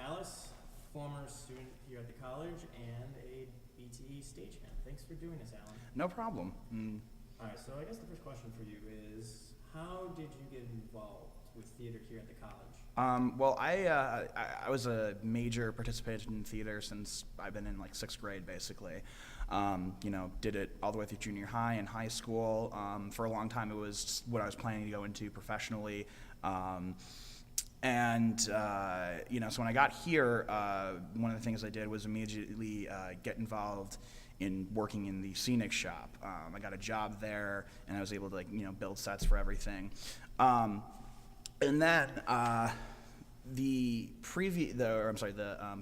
Kallas, former student here at the college and a BTE stagehand. Thanks for doing this, Alan. No problem. All right, so I guess the first question for you is, how did you get involved with theater here at the college? Well, I was a major participant in theater since I've been in like 6th grade, basically. Did it all the way through junior high and high school. For a long time, it was what I was planning to go into professionally. So when I got here, one of the things I did was immediately get involved in working in the scenic shop. I got a job there, and I was able to build sets for everything. And then the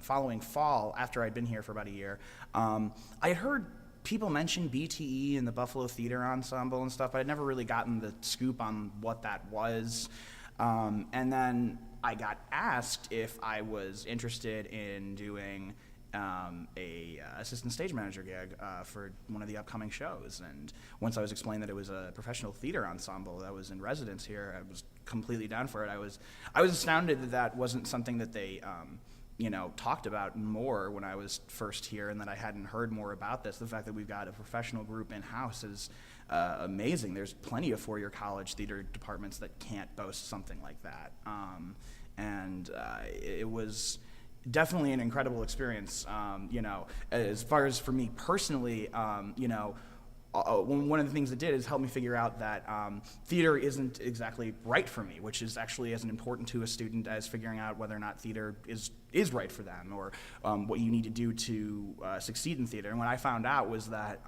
following fall, after I'd been here for about a year, I had heard people mention BTE and the Buffalo Theater Ensemble and stuff, but I'd never really gotten the scoop on what that was. And then I got asked if I was interested in doing a assistant stage manager gig for one of the upcoming shows. And once I was explained that it was a professional theater ensemble that was in residence here, I was completely down for it. I was astounded that that wasn't something that they talked about more when I was first here, and that I hadn't heard more about this. The fact that we've got a professional group in-house is amazing. There's plenty of four-year college theater departments that can't boast something like that. It was definitely an incredible experience. As far as for me personally, one of the things it did is help me figure out that theater isn't exactly right for me, which is actually as important to a student as figuring out whether or not theater is right for them, or what you need to do to succeed in theater. And what I found out was that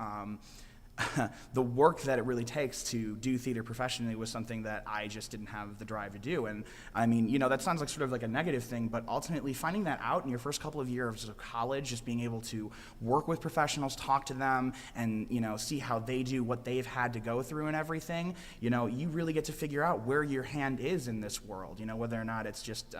the work that it really takes to do theater professionally was something that I just didn't have the drive to do. And I mean, that sounds like sort of like a negative thing, but ultimately finding that out in your first couple of years of college, just being able to work with professionals, talk to them, and see how they do what they've had to go through and everything, you really get to figure out where your hand is in this world, whether or not it's just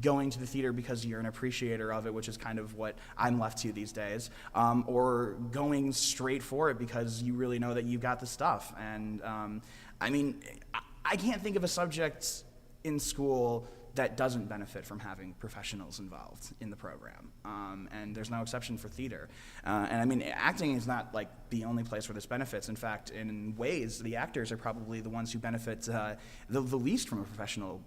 going to the theater because you're an appreciator of it, which is kind of what I'm left to these days, or going straight for it because you really know that you've got the stuff. And I can't think of a subject in school that doesn't benefit from having professionals involved in the program, and there's no exception for theater. Acting is not like the only place where this benefits. In fact, in ways, the actors are probably the ones who benefit the least from a professional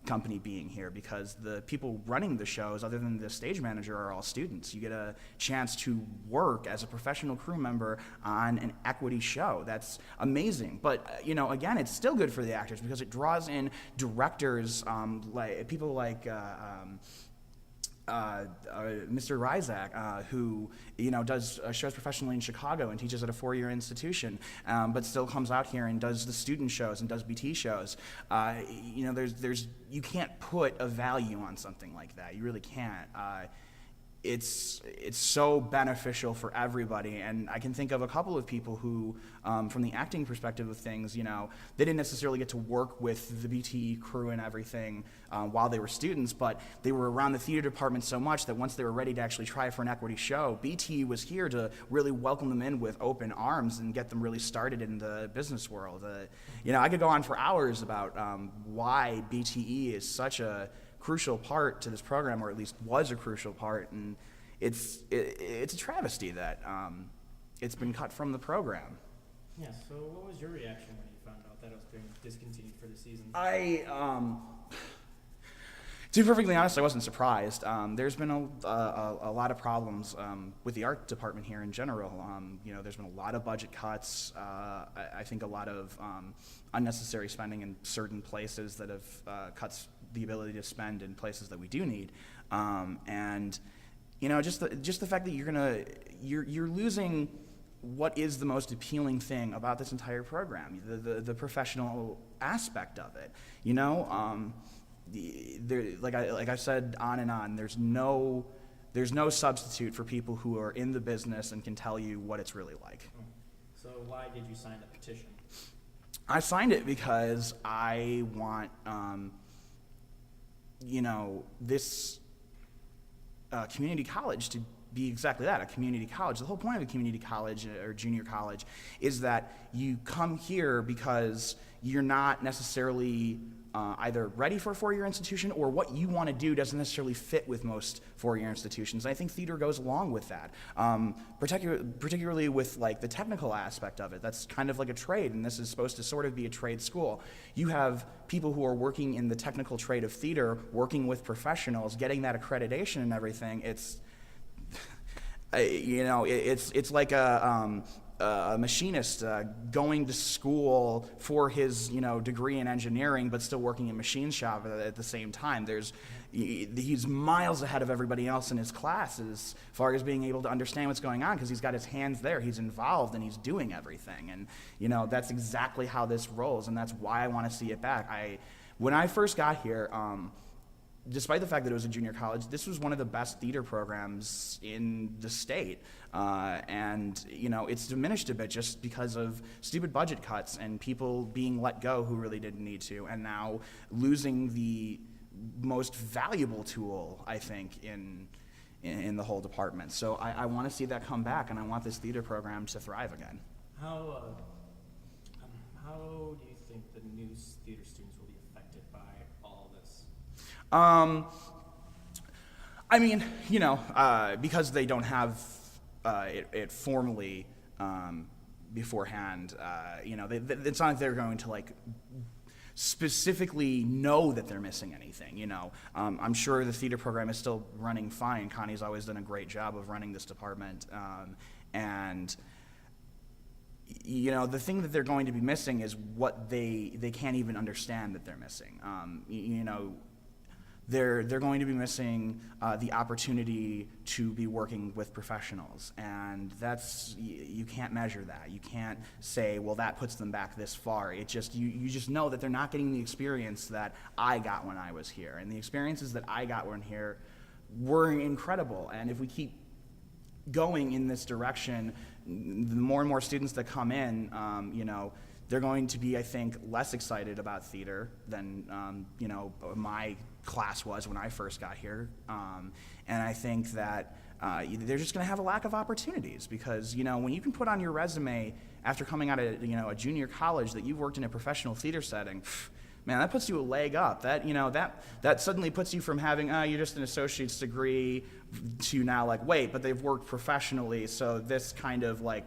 company being here, because the people running the shows, other than the stage manager, are all students. You get a chance to work as a professional crew member on an equity show. That's amazing. But again, it's still good for the actors because it draws in directors, like people like Mr. Ryzak, who does shows professionally in Chicago and teaches at a 4-year institution, but still comes out here and does the student shows and does BT shows. You can't put a value on something like that. You really can't. It's so beneficial for everybody, and I can think of a couple of people who, from the acting perspective of things, they didn't necessarily get to work with the BTE crew and everything while they were students, but they were around the theater department so much that once they were ready to actually try for an equity show, BTE was here to really welcome them in with open arms and get them really started in the business world. I could go on for hours about why BTE is such a crucial part to this program, or at least was a crucial part, and it's a travesty that it's been cut from the program. Yeah, so what was your reaction when you found out that it was being discontinued for the season? To be perfectly honest, I wasn't surprised. There's been a lot of problems with the art department here in general. There's been a lot of budget cuts. I think a lot of unnecessary spending in certain places that have cut the ability to spend in places that we do need. Just the fact that you're losing what is the most appealing thing about this entire program, the professional aspect of it. Like I said on and on, there's no substitute for people who are in the business and can tell you what it's really like. So why did you sign the petition? I signed it because I want this community college to be exactly that, a community college. The whole point of a community college or junior college is that you come here because you're not necessarily either ready for a four-year institution, or what you want to do doesn't necessarily fit with most four-year institutions. And I think theater goes along with that, particularly with like the technical aspect of it. That's kind of like a trade, and this is supposed to sort of be a trade school. You have people who are working in the technical trade of theater, working with professionals, getting that accreditation and everything. It's it's like a machinist going to school for his degree in engineering, but still working in machine shop at the same time. He's miles ahead of everybody else in his class as far as being able to understand what's going on, because he's got his hands there, he's involved, and he's doing everything. And that's exactly how this rolls, and that's why I want to see it back. When I first got here, despite the fact that it was a junior college, this was one of the best theater programs in the state. And it's diminished a bit just because of stupid budget cuts and people being let go who really didn't need to, and now losing the most valuable tool, I think, in the whole department. So I want to see that come back, and I want this theater program to thrive again. How do you think the new theater students will be affected by all this? I mean, because they don't have it formally beforehand, it's not like they're going to like specifically know that they're missing anything. I'm sure the theater program is still running fine. Connie's always done a great job of running this department, and the thing that they're going to be missing is what they can't even understand that they're missing. They're going to be missing the opportunity to be working with professionals, and you can't measure that. You can't say, well, that puts them back this far. You just know that they're not getting the experience that I got when I was here, and the experiences that I got when here were incredible. And if we keep going in this direction, the more and more students that come in, they're going to be, I think, less excited about theater than my class was when I first got here, and I think that they're just going to have a lack of opportunities, because when you can put on your resume after coming out of a junior college that you've worked in a professional theater setting, man, that puts you a leg up. That suddenly puts you from having you're just an associate's degree to now like, wait, but they've worked professionally, so this kind of like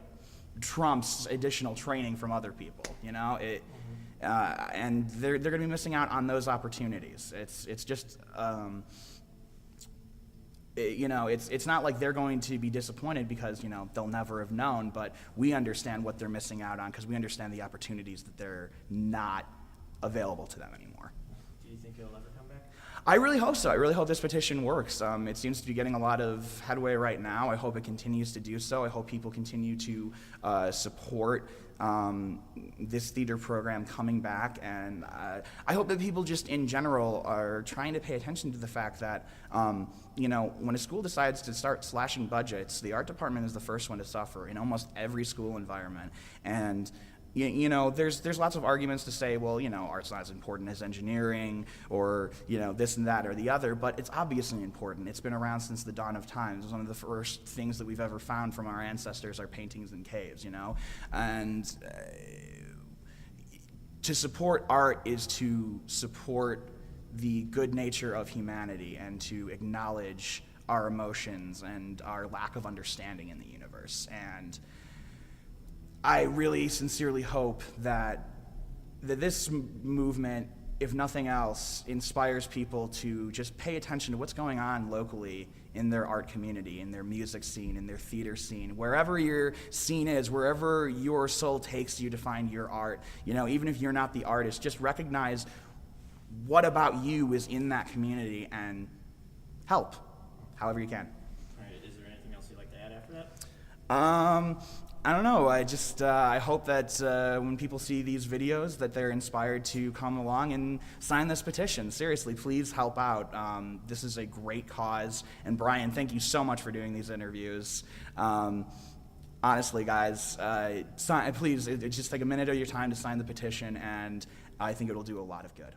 trumps additional training from other people. And they're going to be missing out on those opportunities. It's just it's not like they're going to be disappointed because they'll never have known, but we understand what they're missing out on because we understand the opportunities that they're not available to them anymore. Do you think it'll ever come back? I really hope so. I really hope this petition works. It seems to be getting a lot of headway right now. I hope it continues to do so. I hope people continue to support this theater program coming back, and I hope that people just in general are trying to pay attention to the fact that when a school decides to start slashing budgets, the art department is the first one to suffer in almost every school environment. And there's lots of arguments to say, well, art's not as important as engineering, or this and that or the other, but it's obviously important. It's been around since the dawn of time. It was one of the first things that we've ever found from our ancestors, our paintings in caves, and to support art is to support the good nature of humanity and to acknowledge our emotions and our lack of understanding in the universe. And I really sincerely hope that this movement, if nothing else, inspires people to just pay attention to what's going on locally in their art community, in their music scene, in their theater scene, wherever your scene is, wherever your soul takes you to find your art. Even if you're not the artist, just recognize what about you is in that community and help however you can. All right, is there anything else you'd like to add after that? I don't know. I hope that when people see these videos that they're inspired to come along and sign this petition. Seriously, please help out. This is a great cause. And Brian, thank you so much for doing these interviews. Honestly, guys, please just take a minute of your time to sign the petition, and I think it'll do a lot of good.